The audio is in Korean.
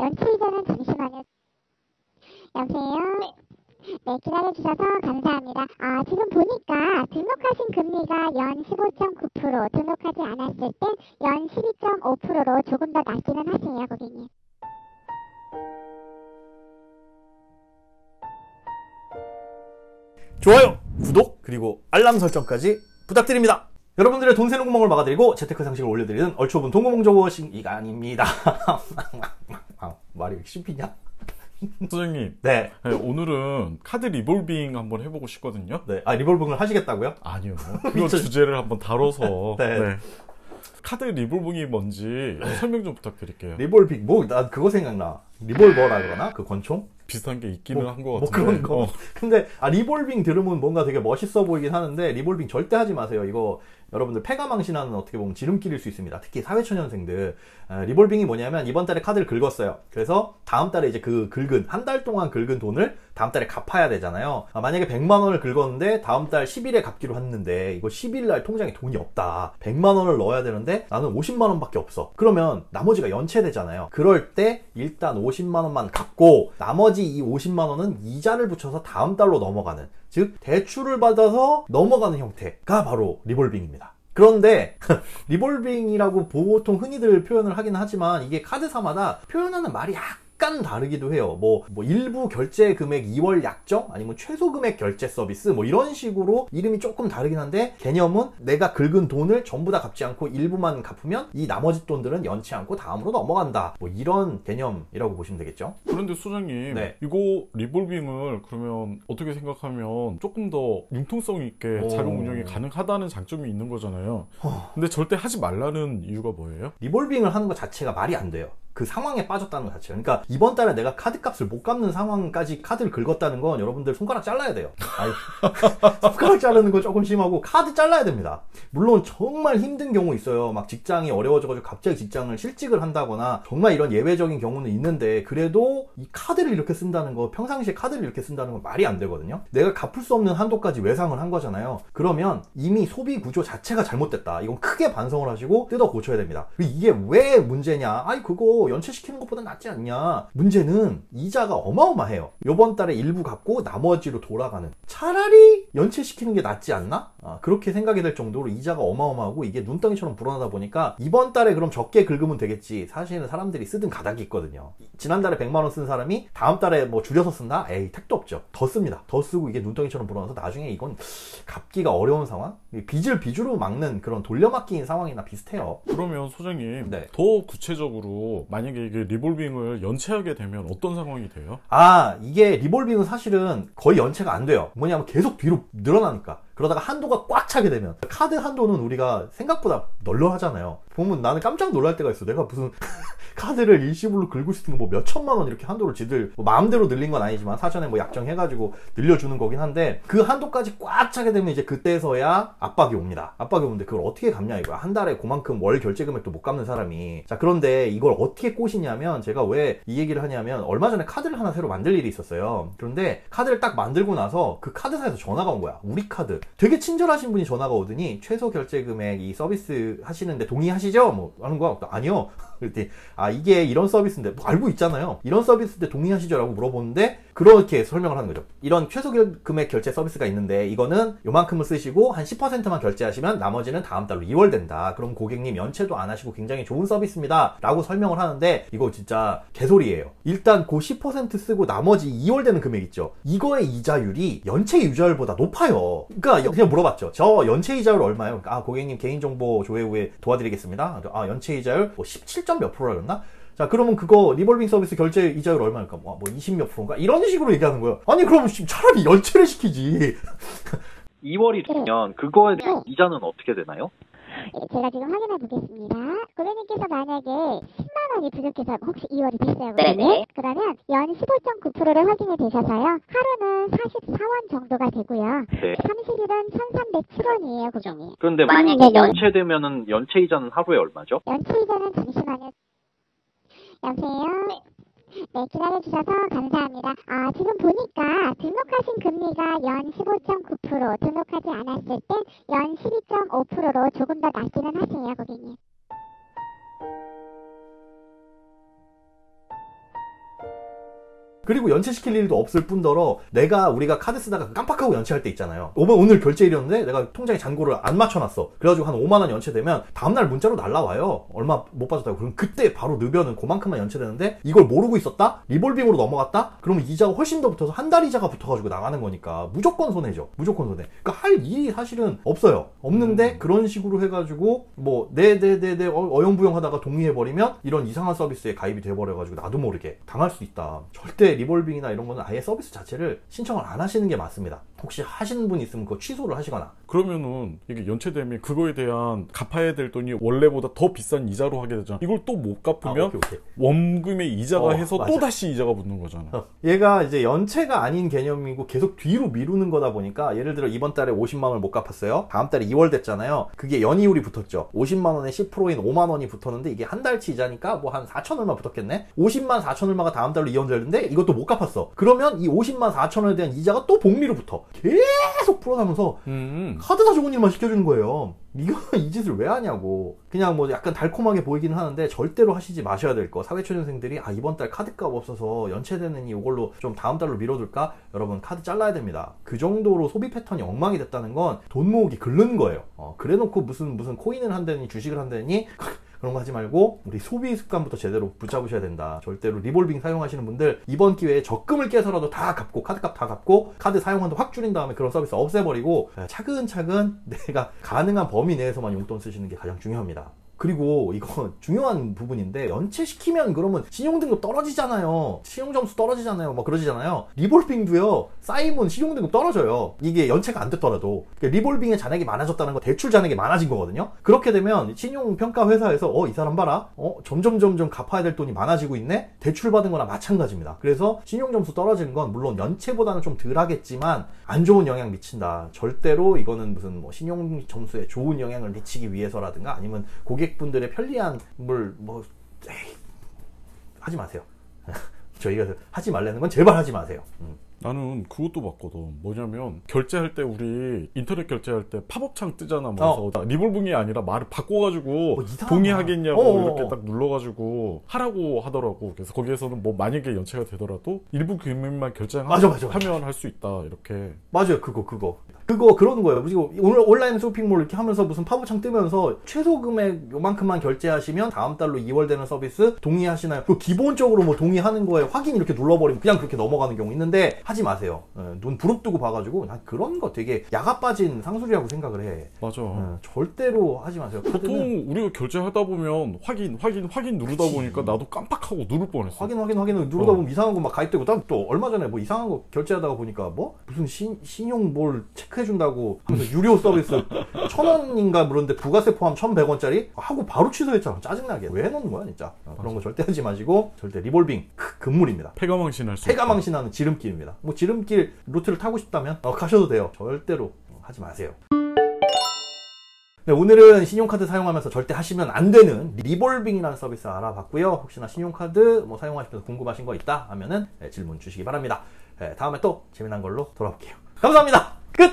연체 이자는 잠시만요. 여보세요? 네, 기다려주셔서 감사합니다. 지금 보니까 등록하신 금리가 연 15.9%, 등록하지 않았을 땐 연 12.5%로 조금 더 낮기는 하세요, 고객님. 좋아요, 구독, 그리고 알람 설정까지 부탁드립니다. 여러분들의 돈 새는 구멍을 막아드리고 재테크 상식을 올려드리는 얼추 분 동구멍 조버싱 이간입니다. 말이 왜 씹히냐? 소장님, 네. 오늘은 카드 리볼빙 한번 해보고 싶거든요. 네. 리볼빙을 하시겠다고요? 아니요. 그 주제를 한번 다뤄서. 네. 네. 카드 리볼빙이 뭔지 설명 좀 부탁드릴게요. 리볼빙, 난 그거 생각나. 리볼버라 그러나? 그 권총? 비슷한 게 있기는 한 것 같은데. 그런 거. 근데, 리볼빙 들으면 뭔가 되게 멋있어 보이긴 하는데, 리볼빙 절대 하지 마세요. 이거, 여러분들 패가망신하는 어떻게 보면 지름길일 수 있습니다. 특히 사회초년생들. 리볼빙이 뭐냐면, 이번 달에 카드를 긁었어요. 그래서 다음 달에 이제 한 달 동안 긁은 돈을 다음 달에 갚아야 되잖아요. 만약에 100만 원을 긁었는데, 다음 달 10일에 갚기로 했는데, 이거 10일 날 통장에 돈이 없다. 100만 원을 넣어야 되는데, 나는 50만 원밖에 없어. 그러면, 나머지가 연체되잖아요. 그럴 때, 일단 50만 원만 갚고, 나머지 이 50만 원은 이자를 붙여서 다음 달로 넘어가는, 즉 대출을 받아서 넘어가는 형태가 바로 리볼빙입니다. 그런데 리볼빙이라고 보통 흔히들 표현을 하긴 하지만 이게 카드사마다 표현하는 말이 약간 다르기도 해요. 뭐 일부 결제 금액 2월 약정 아니면 최소 금액 결제 서비스 이런 식으로 이름이 조금 다르긴 한데 개념은 내가 긁은 돈을 전부 다 갚지 않고 일부만 갚으면 이 나머지 돈들은 연체 않고 다음으로 넘어간다. 이런 개념이라고 보시면 되겠죠. 그런데 소장님, 네. 이거 리볼빙을 그러면 어떻게 생각하면 조금 더 융통성 있게 자금 운영이 가능하다는 장점이 있는 거잖아요. 근데 절대 하지 말라는 이유가 뭐예요? 리볼빙을 하는 것 자체가 말이 안 돼요. 그 상황에 빠졌다는 것 자체가. 그러니까 이번 달에 내가 카드값을 못 갚는 상황까지 카드를 긁었다는 건 여러분들 손가락 잘라야 돼요. 손가락 자르는 건 조금 심하고 카드 잘라야 됩니다. 물론 정말 힘든 경우 있어요. 막 직장이 어려워져가지고 갑자기 직장을 실직을 한다거나 정말 이런 예외적인 경우는 있는데 그래도 이 카드를 이렇게 쓴다는 거, 평상시에 카드를 이렇게 쓴다는 건 말이 안 되거든요. 내가 갚을 수 없는 한도까지 외상을 한 거잖아요. 그러면 이미 소비 구조 자체가 잘못됐다. 이건 크게 반성을 하시고 뜯어 고쳐야 됩니다. 이게 왜 문제냐? 그거 연체시키는 것보다 낫지 않냐. 문제는 이자가 어마어마해요. 요번 달에 일부 갚고 나머지로 돌아가는. 차라리 연체시키는 게 낫지 않나? 그렇게 생각이 될 정도로 이자가 어마어마하고 이게 눈덩이처럼 불어나다 보니까 이번 달에 그럼 적게 긁으면 되겠지. 사실은 사람들이 쓰던 가닥이 있거든요. 지난달에 100만 원 쓴 사람이 다음 달에 줄여서 쓴다? 택도 없죠. 더 씁니다. 더 쓰고 이게 눈덩이처럼 불어나서 나중에 이건 갚기가 어려운 상황? 빚을 빚으로 막는 그런 돌려막기인 상황이나 비슷해요. 그러면 소장님, 네. 더 구체적으로 만약에 이게 리볼빙을 연체하게 되면 어떤 상황이 돼요? 이게 리볼빙은 사실은 거의 연체가 안 돼요. 뭐냐면 계속 뒤로 늘어나니까. 그러다가 한도가 꽉 차게 되면 카드 한도는 우리가 생각보다 널널하잖아요. 보면 나는 깜짝 놀랄 때가 있어. 내가 무슨 카드를 일시불로 긁을 수 있는 거 몇 천만 원 이렇게 한도를 지들 마음대로 늘린 건 아니지만 사전에 약정해가지고 늘려주는 거긴 한데 그 한도까지 꽉 차게 되면 이제 그때서야 압박이 옵니다. 압박이 오는데 그걸 어떻게 갚냐 이거야. 한 달에 그만큼 월 결제 금액도 못 갚는 사람이. 자, 그런데 이걸 어떻게 꼬시냐면 제가 왜 이 얘기를 하냐면 얼마 전에 카드를 하나 새로 만들 일이 있었어요. 그런데 카드를 딱 만들고 나서 그 카드사에서 전화가 온 거야. 우리 카드. 되게 친절하신 분이 전화가 오더니 최소 결제 금액 이 서비스 하시는데 동의하시죠? 하는 거야. 아니요. 그랬더니 이게 이런 서비스인데 알고 있잖아요. 이런 서비스인데 동의하시죠? 라고 물어보는데 그렇게 설명을 하는 거죠. 이런 최소 금액 결제 서비스가 있는데 이거는 요만큼을 쓰시고 한 10%만 결제하시면 나머지는 다음 달로 2월 된다. 그럼 고객님 연체도 안 하시고 굉장히 좋은 서비스입니다. 라고 설명을 하는데 이거 진짜 개소리예요. 일단 그 10% 쓰고 나머지 2월 되는 금액 있죠. 이거의 이자율이 연체 이자율보다 높아요. 그러니까 그냥 물어봤죠. 저 연체 이자율 얼마예요? 고객님 개인정보 조회 후에 도와드리겠습니다. 연체 이자율 17점 몇 프로였나? 자, 그러면 그거 리볼빙 서비스 결제 이자율 얼마일까? 20 몇 프로인가? 이런 식으로 얘기하는 거예요. 아니, 그럼 차라리 연체를 시키지. 2월이 되면 그거에 대한 이자는 어떻게 되나요? 제가 지금 확인해 보겠습니다. 고객님께서 만약에 10만 원이 부족해서 혹시 2월이 됐어요. 네네. 그러면 연 15.9%를 확인이 되셔서요. 하루는 44원 정도가 되고요. 네. 30일은 1,307원이에요, 고객님. 그런데 만약에 연체되면은 연체 이자는 하루에 얼마죠? 연체 이자는 잠시만요. 여보세요? 네, 기다려주셔서 감사합니다. 지금 보니까 등록하신 금리가 연 15.9%, 등록하지 않았을 땐 연 12.5%로 조금 더 낮기는 하세요, 고객님. 그리고 연체시킬 일도 없을 뿐더러 우리가 카드 쓰다가 깜빡하고 연체할 때 있잖아요. 오늘 결제일이었는데 내가 통장에 잔고를 안 맞춰놨어. 그래가지고 한 5만원 연체되면 다음날 문자로 날라와요. 얼마 못 받았다고. 그럼 그때 바로 넣으면 그만큼만 연체되는데 이걸 모르고 있었다? 리볼빙으로 넘어갔다? 그러면 이자가 훨씬 더 붙어서 한 달 이자가 붙어가지고 나가는 거니까 무조건 손해죠. 무조건 손해. 그러니까 할 일이 사실은 없어요. 없는데 그런 식으로 해가지고 뭐 어영부영 하다가 동의해버리면 이런 이상한 서비스에 가입이 돼버려가지고 나도 모르게 당할 수 있다. 절대 리볼빙이나 이런 거는 아예 서비스 자체를 신청을 안 하시는 게 맞습니다. 혹시 하시는 분 있으면 그거 취소를 하시거나. 그러면은 이게 연체되면 그거에 대한 갚아야 될 돈이 원래보다 더 비싼 이자로 하게 되잖아. 이걸 또 못 갚으면 오케이. 원금의 이자가 해서 맞아. 또 다시 이자가 붙는 거잖아. 얘가 이제 연체가 아닌 개념이고 계속 뒤로 미루는 거다 보니까 예를 들어 이번 달에 50만 원을 못 갚았어요. 다음 달에 2월 됐잖아요. 그게 연이율이 붙었죠. 50만 원에 10%인 5만 원이 붙었는데 이게 한 달치 이자니까 뭐 한 4천 얼마 붙었겠네. 50만 4천 얼마가 다음 달로 이연되는데 이것도 못 갚았어. 그러면 이 50만 4천 원에 대한 이자가 또 복리로 붙어. 계속 풀어나면서 카드사 좋은 일만 시켜주는 거예요. 이거 이 짓을 왜 하냐고. 그냥 뭐 약간 달콤하게 보이긴 하는데 절대로 하시지 마셔야 될 거. 사회초년생들이 이번 달 카드값 없어서 연체되느니 이걸로 좀 다음 달로 미뤄둘까? 여러분 카드 잘라야 됩니다. 그 정도로 소비 패턴이 엉망이 됐다는 건 돈 모으기 긁는 거예요. 그래놓고 무슨 코인을 한다니 주식을 한다니 그런 거 하지 말고 우리 소비 습관부터 제대로 붙잡으셔야 된다. 절대로 리볼빙 사용하시는 분들 이번 기회에 적금을 깨서라도 다 갚고 카드값 다 갚고 카드 사용한도 확 줄인 다음에 그런 서비스 없애버리고 차근차근 내가 가능한 범위 내에서만 용돈 쓰시는 게 가장 중요합니다. 그리고 이거 중요한 부분인데 연체시키면 그러면 신용등급 떨어지잖아요. 신용점수 떨어지잖아요. 막 그러지잖아요. 리볼빙도요. 쌓이면 신용등급 떨어져요. 이게 연체가 안 됐더라도. 그러니까 리볼빙에 잔액이 많아졌다는 건 대출 잔액이 많아진 거거든요. 그렇게 되면 신용평가 회사에서 이 사람 봐라. 점점 갚아야 될 돈이 많아지고 있네. 대출 받은 거나 마찬가지입니다. 그래서 신용점수 떨어지는 건 물론 연체보다는 좀 덜 하겠지만 안 좋은 영향 미친다. 절대로 이거는 무슨 뭐 신용점수에 좋은 영향을 미치기 위해서라든가 아니면 고객분들의 편리한 하지 마세요. 저희가 하지 말라는 건 제발 하지 마세요. 나는 그것도 봤거든. 뭐냐면 결제할 때 우리 인터넷 결제할 때 팝업창 뜨잖아. 그래서 리볼빙이 아니라 말을 바꿔가지고 동의하겠냐고 이렇게 딱 눌러가지고 하라고 하더라고. 그래서 거기에서는 뭐 만약에 연체가 되더라도 일부 금액만 결제하면 할 수 있다 이렇게. 맞아요. 그거 그러는 거예요. 그리고 오늘 온라인 쇼핑몰 이렇게 하면서 무슨 팝업창 뜨면서 최소 금액 요만큼만 결제하시면 다음 달로 2월 되는 서비스 동의하시나요? 그 기본적으로 뭐 동의하는 거에 확인 이렇게 눌러버리면 그냥 그렇게 넘어가는 경우 있는데 하지 마세요. 눈 부릅뜨고 봐가지고 난 그런 거 되게 야가 빠진 상술이라고 생각을 해. 맞아. 절대로 하지 마세요. 보통 우리가 결제하다 보면 확인 누르다 보니까 나도 깜빡하고 누를 뻔했어. 확인 누르다 보면 이상한 거 막 가입되고 또 얼마 전에 뭐 이상한 거 결제하다가 보니까 뭐 무슨 신용 뭘 체크해준다고 하면서 유료 서비스 1,000원인가 그런데 부가세 포함 1,100원짜리 하고 바로 취소했잖아. 짜증나게. 왜 해놓는 거야 진짜. 그런 거 절대 하지 마시고 절대 리볼빙 금물입니다. 패가망신할 수 있다. 패가망신하는 지름길입니다. 뭐 지름길 루트를 타고 싶다면 가셔도 돼요. 절대로 하지 마세요. 네, 오늘은 신용카드 사용하면서 절대 하시면 안 되는 리볼빙이라는 서비스 알아봤고요. 혹시나 신용카드 사용하시면서 궁금하신 거 있다 하면은 질문 주시기 바랍니다. 다음에 또 재미난 걸로 돌아올게요. 감사합니다. 끝!